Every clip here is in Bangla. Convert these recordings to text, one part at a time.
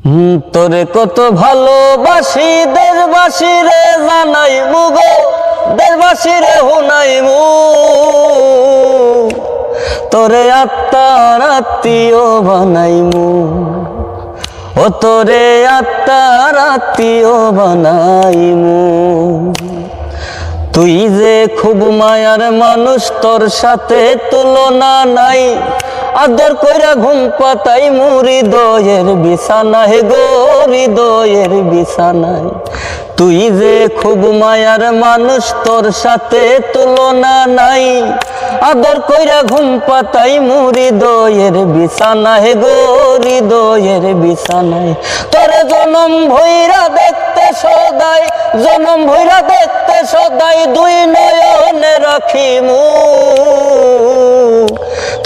তোরে কত ভালোবাসি দেশবাসী রে জানাই মুগো, দেশবাসী রে হুনাই মু। তোরে আত্মার আত্মীয় বানাই মু, ও তোরে আত্মার আত্মীয় বানাই মু। তুই যে খুব মায়ার মানুষ, তোর সাথে তুলনা নাই। আদর কইরা ঘুম পাতাই মু হৃদয়ের বিছানায় গো, হৃদয়ের বিছানায়। তুই যে খুব মায়ার মানুষ, তোর সাথে তুলনা নাই। আদর কইরা ঘুম পাতাই মু হৃদয়ের বিছানায় গো, হৃদয়ের বিছানায়। তোরে জনম ভৈরা দেখতে সদাই, জনম ভৈরা দেখতে সদাই দুই নয়নে রাখিমু।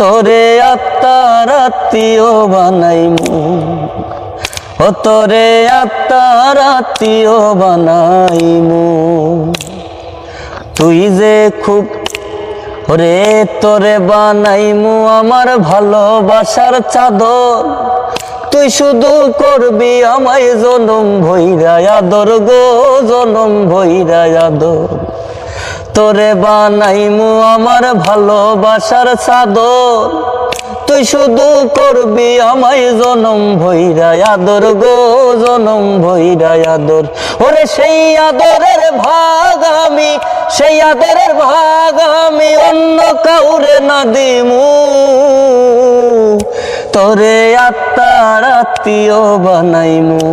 তোরে আত্মার আত্মীয় বানাইমু, ও তোরে আত্মার আত্মীয় বানাইমু। তুই যে খুব ওরে তোরে বানাইমু আমার ভালোবাসার চাদর। তুই শুধু করবি আমায় জনম ভৈরা আদর গো, জনম ভৈরা আদর। তোরে বানাইমু আমার ভালোবাসার চাদর। তুই শুধু করবি আমায় জনম ভৈরা আদর গো, জনম ভৈরা আদর। ওরে সেই আদরের ভাগ আমি, সেই আদরের ভাগ আমি অন্য কাউরে না দিমু। তোরে আত্মার আত্মীয় বানাইমু,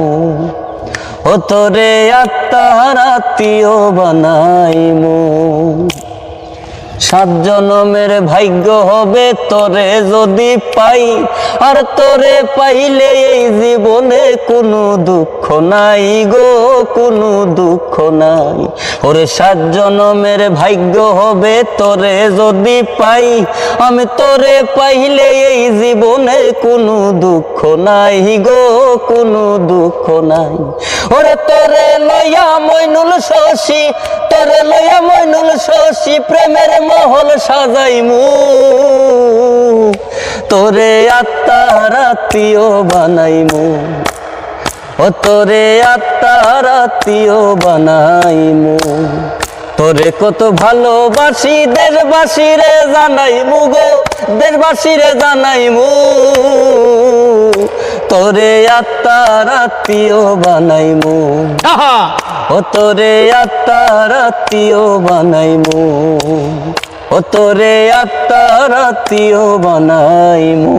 ও তোরে আত্মার আত্মীয় বানাইমু। 7 জনমের ভাগ্য হবে তোরে যদি পাই, আর তোরে পাইলে এই জীবনে কোনো দুঃখ নাই গো, কোনো দুঃখ নাই। ওরে 7 জনমের ভাগ্য হবে তোরে যদি পাই, আমি তোরে পাইলে এই জীবনে কোনো দুঃখ নাই গো, কোনো দুঃখ নাই। ওরে তোরে লইয়া মইনুল শশী, তোরে লইয়া মইনুল শশী প্রেমের মহল সাজাইমু। তোরে আত্মার আত্মীয় বানাইমু, ও তোরে আত্মার আত্মীয় বানাইমু। তোরে কত ভালোবাসি দেশবাসী রে জানাইমু গো, দেশবাসী রে জানাইমু। তোরে আত্মার আত্মীয় বানাইমু, ও তোরে আত্মার আত্মীয় বানাইমু, ও তোরে আত্মার আত্মীয় বানাইমু।